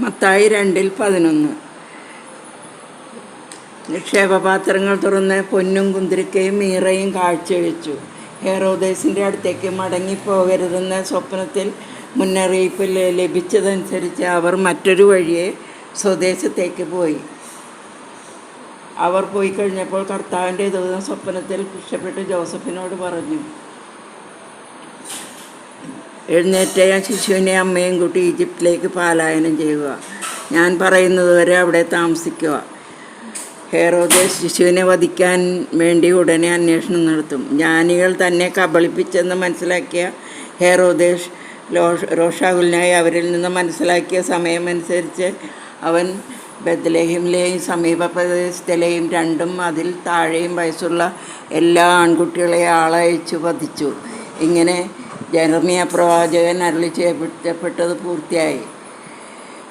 മത്തായി 2:11. നിക്ഷേപപാത്രങ്ങൾ തുറന്ന് പൊന്നും കുന്തിരിക്കയും മീറയും കാഴ്ചവെച്ചു. ഹെറോദേസിൻ്റെ അടുത്തേക്ക് മടങ്ങിപ്പോകരുതെന്ന സ്വപ്നത്തിൽ മുന്നറിയിപ്പ് ലഭിച്ചതനുസരിച്ച് അവർ മറ്റൊരു വഴിയെ സ്വദേശത്തേക്ക് പോയി. അവർ പോയി കഴിഞ്ഞപ്പോൾ കർത്താവിൻ്റെ ദൂതൻ സ്വപ്നത്തിൽ പ്രത്യക്ഷപ്പെട്ട് ജോസഫിനോട് പറഞ്ഞു, എഴുന്നേറ്റ് ശിശുവിനെ അമ്മയും കൂട്ടി ഈജിപ്തിലേക്ക് പലായനം ചെയ്യുക. ഞാൻ പറയുന്നതുവരെ അവിടെ താമസിക്കുക. ഹെറോദേസ് ശിശുവിനെ വധിക്കാൻ വേണ്ടി ഉടനെ അന്വേഷണം നടത്തും. ജ്ഞാനികൾ തന്നെ കബളിപ്പിച്ചെന്ന് മനസ്സിലാക്കിയ ഹെറോദേസ് രോഷാകുലനായി അവരിൽ നിന്ന് മനസ്സിലാക്കിയ സമയമനുസരിച്ച് അവൻ ബത്ലഹേമിലെയും സമീപ പ്രദേശത്തിലെയും 2 അതിൽ താഴെയും വയസ്സുള്ള എല്ലാ ആൺകുട്ടികളെയും ആളയച്ചു വധിച്ചു. ഇങ്ങനെ ജെറമ്യാ പ്രവാചകൻ അരുളിച്ചെയ്യപ്പെട്ടത് പൂർത്തിയായി.